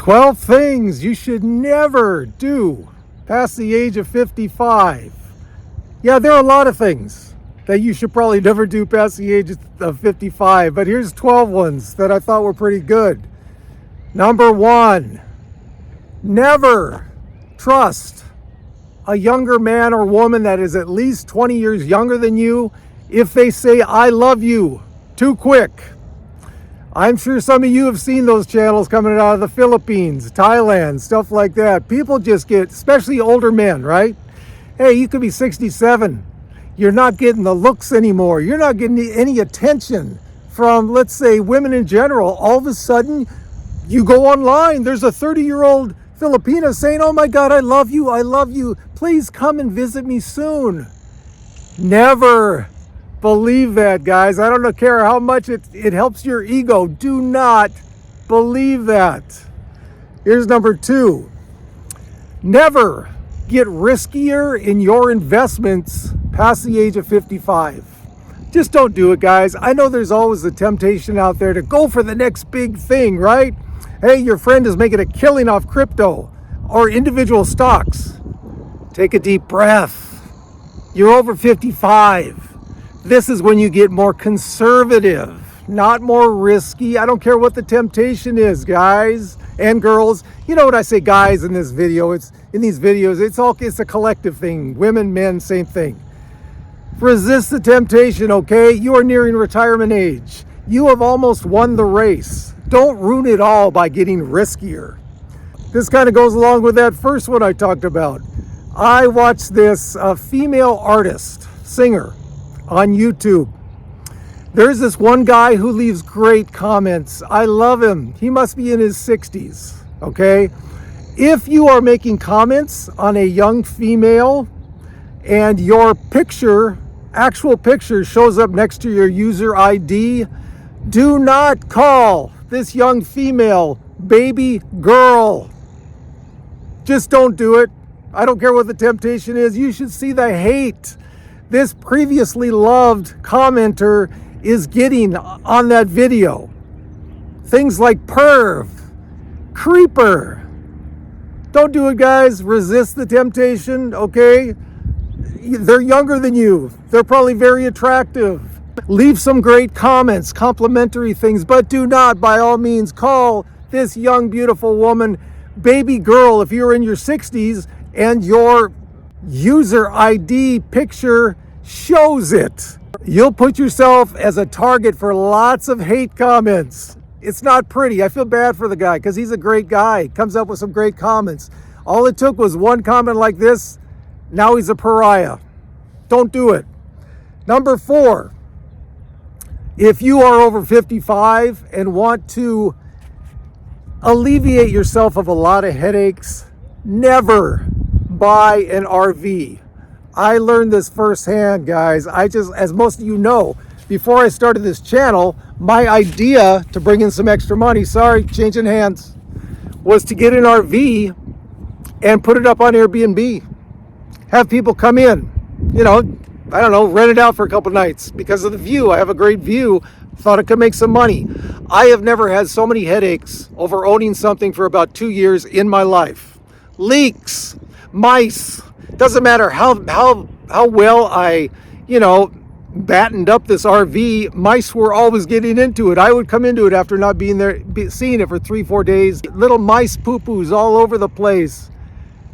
12 things you should never do past the age of 55. Yeah, there are a lot of things that you should probably never do past the age of 55, but here's 12 ones that I thought were pretty good. Number 1, never trust a younger man or woman that is at least 20 years younger than you if they say, "I love you," too quick. I'm sure some of you have seen those channels coming out of the Philippines, Thailand, stuff like that. People just get, especially older men, right? Hey, you could be 67. You're not getting the looks anymore. You're not getting any attention from, let's say, women in general. All of a sudden, you go online. There's a 30-year-old Filipina saying, "Oh my God, I love you. I love you. Please come and visit me soon." Never believe that, guys. I don't care how much it helps your ego. Do not believe that. Here's number 2. Never get riskier in your investments past the age of 55. Just don't do it, guys. I know there's always the temptation out there to go for the next big thing, right? Hey, your friend is making a killing off crypto or individual stocks. Take a deep breath. You're over 55. This is when you get more conservative, not more risky. I don't care what the temptation is, guys and girls. You know what I say, guys, in this video? It's in these videos. It's a collective thing. Women, men, same thing. Resist the temptation, okay? You are nearing retirement age. You have almost won the race. Don't ruin it all by getting riskier. This kind of goes along with that first one I talked about. I watched this female artist, singer, on YouTube. There's this one guy who leaves great comments. I love him. He must be in his 60s, okay? If you are making comments on a young female and your picture, actual picture, shows up next to your user ID, do not call this young female baby girl. Just don't do it. I don't care what the temptation is. You should see the hate this previously loved commenter is getting on that video. Things like perv, creeper. Don't do it, guys. Resist the temptation, okay? They're younger than you. They're probably very attractive. Leave some great comments, complimentary things, but do not, by all means, call this young, beautiful woman baby girl if you're in your 60s and your user ID picture shows it. You'll put yourself as a target for lots of hate comments. It's not pretty. I feel bad for the guy because he's a great guy. Comes up with some great comments. All it took was one comment like this. Now he's a pariah. Don't do it. Number 4, if you are over 55 and want to alleviate yourself of a lot of headaches, never buy an RV. I learned this firsthand, guys. As most of you know, before I started this channel, my idea to bring in some extra money, changing hands, was to get an RV and put it up on Airbnb. Have people come in, rent it out for a couple nights because of the view. I have a great view. Thought it could make some money. I have never had so many headaches over owning something for about 2 years in my life. Leaks, mice. Doesn't matter how well I, battened up this RV, mice were always getting into it. I would come into it after not being there, seeing it for 3-4 days. Little mice poo-poos all over the place.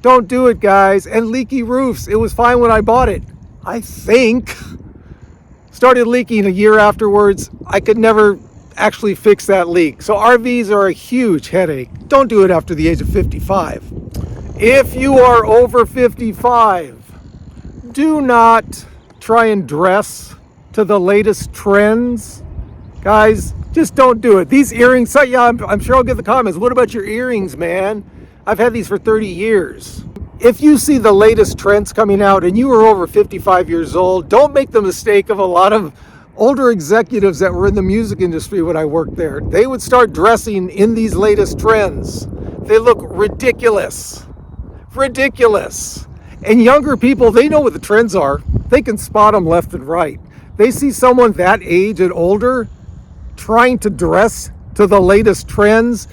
Don't do it, guys. And leaky roofs. It was fine when I bought it, I think. Started leaking a year afterwards. I could never actually fix that leak. So RVs are a huge headache. Don't do it after the age of 55. If you are over 55, do not try and dress to the latest trends. Guys, just don't do it. These earrings, I'm sure I'll get the comments. What about your earrings, man? I've had these for 30 years. If you see the latest trends coming out and you are over 55 years old, don't make the mistake of a lot of older executives that were in the music industry when I worked there. They would start dressing in these latest trends. They look ridiculous. Ridiculous. And younger people, they know what the trends are. They can spot them left and right. They see someone that age and older trying to dress to the latest trends.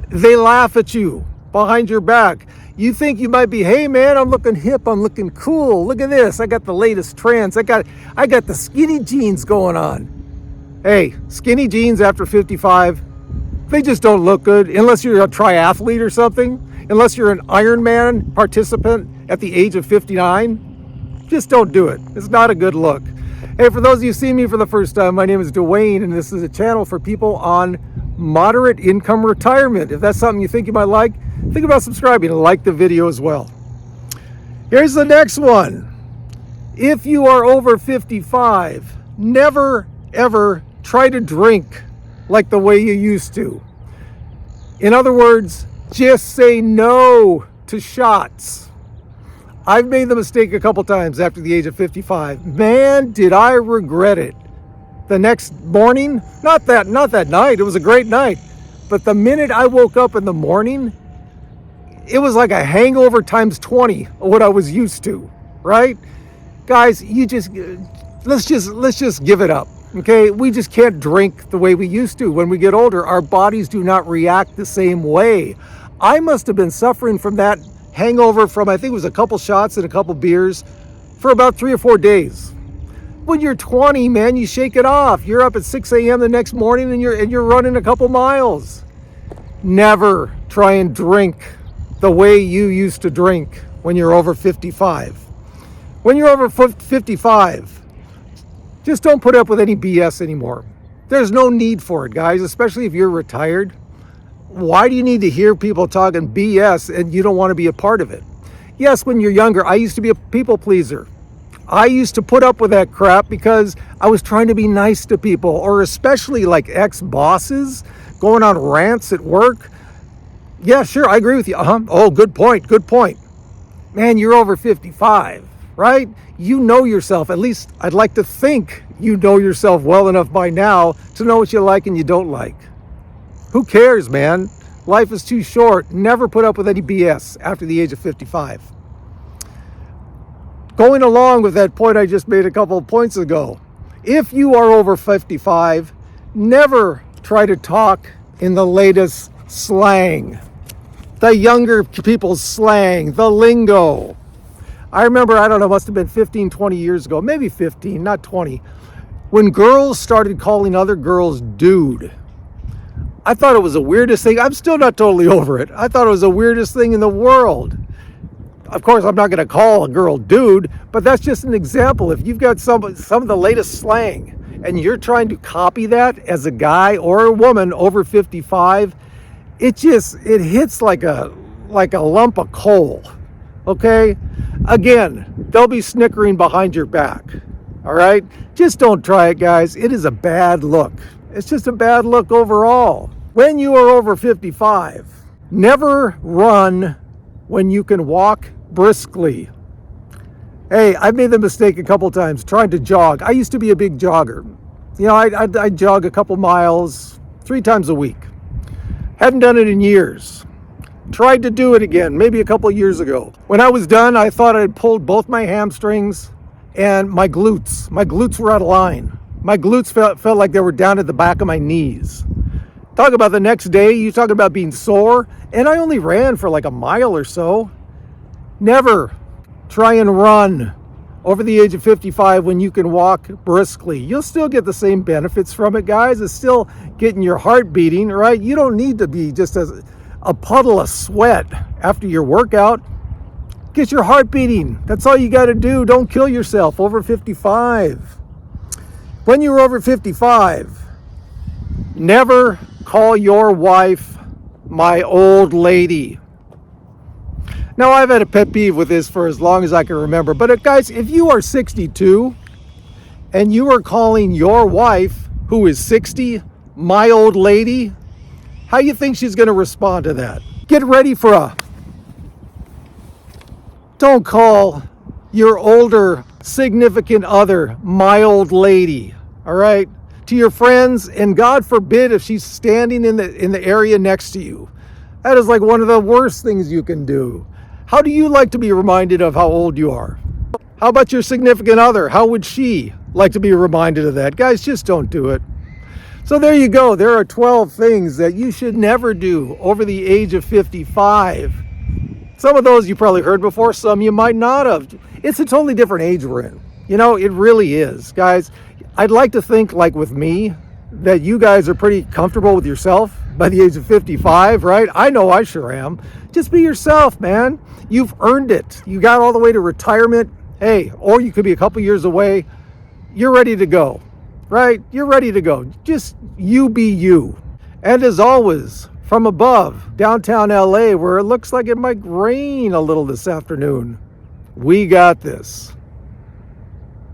They laugh at you behind your back. You think you might be, hey man, I'm looking hip, I'm looking cool. Look at this, I got the latest trends. I got the skinny jeans going on. Hey, skinny jeans after 55, they just don't look good unless you're a triathlete or something. Unless you're an Ironman participant at the age of 59, just don't do it. It's not a good look. Hey, for those of you seeing me for the first time, my name is Duane, and this is a channel for people on moderate income retirement. If that's something you think you might like, think about subscribing and like the video as well. Here's the next one. If you are over 55, never ever try to drink like the way you used to. In other words, just say no to shots. I've made the mistake a couple times after the age of 55. Man, did I regret it. The next morning, not that night, it was a great night, but the minute I woke up in the morning, it was like a hangover times 20 of what I was used to, right? Guys, let's just give it up. Okay, we just can't drink the way we used to. When we get older, our bodies do not react the same way. I must have been suffering from that hangover from, I think it was a couple shots and a couple beers for about 3 or 4 days. When you're 20, man, you shake it off. You're up at 6 a.m. the next morning and you're running a couple miles. Never try and drink the way you used to drink when you're over 55. When you're over 55, just don't put up with any BS anymore. There's no need for it, guys, especially if you're retired. Why do you need to hear people talking BS and you don't want to be a part of it? Yes, when you're younger, I used to be a people pleaser. I used to put up with that crap because I was trying to be nice to people, or especially like ex-bosses going on rants at work. Yeah, sure, I agree with you. Oh, good point. Man, you're over 55, right? You know yourself. At least I'd like to think you know yourself well enough by now to know what you like and you don't like. Who cares, man? Life is too short. Never put up with any BS after the age of 55. Going along with that point I just made a couple of points ago, if you are over 55, never try to talk in the latest slang, the younger people's slang, the lingo. I remember, I don't know, must have been 15, 20 years ago, maybe 15, not 20, when girls started calling other girls dude. I thought it was the weirdest thing. I'm still not totally over it. I thought it was the weirdest thing in the world. Of course, I'm not going to call a girl dude, but that's just an example. If you've got some of the latest slang and you're trying to copy that as a guy or a woman over 55, it hits like a lump of coal. Okay? Again, they'll be snickering behind your back. All right? Just don't try it, guys. It is a bad look. It's just a bad look overall. When you are over 55, never run when you can walk briskly. Hey, I've made the mistake a couple times trying to jog. I used to be a big jogger. You know, I'd jog a couple miles 3 times a week. Hadn't done it in years. Tried to do it again, maybe a couple of years ago. When I was done, I thought I'd pulled both my hamstrings and my glutes. My glutes were out of line. My glutes felt like they were down at the back of my knees. Talk about the next day, you talk about being sore, and I only ran for like a mile or so. Never try and run over the age of 55 when you can walk briskly. You'll still get the same benefits from it, guys. It's still getting your heart beating, right? You don't need to be just a puddle of sweat after your workout. Get your heart beating. That's all you got to do. Don't kill yourself over 55. When you're over 55, never call your wife my old lady. Now, I've had a pet peeve with this for as long as I can remember, but guys, if you are 62 and you are calling your wife, who is 60, my old lady, how you think she's going to respond to that? Get ready for don't call your older significant other my old lady, all right? To your friends, and God forbid if she's standing in the area next to you. That is like one of the worst things you can do. How do you like to be reminded of how old you are? How about your significant other? How would she like to be reminded of that? Guys, just don't do it. So there you go. There are 12 things that you should never do over the age of 55. Some of those you probably heard before, some you might not have. It's a totally different age we're in. You know, it really is. Guys, I'd like to think, like with me, that you guys are pretty comfortable with yourself by the age of 55, right? I know I sure am. Just be yourself, man. You've earned it. You got all the way to retirement. Hey, or you could be a couple years away. You're ready to go, right? You're ready to go. Just you be you. And as always, from above, downtown LA, where it looks like it might rain a little this afternoon, we got this.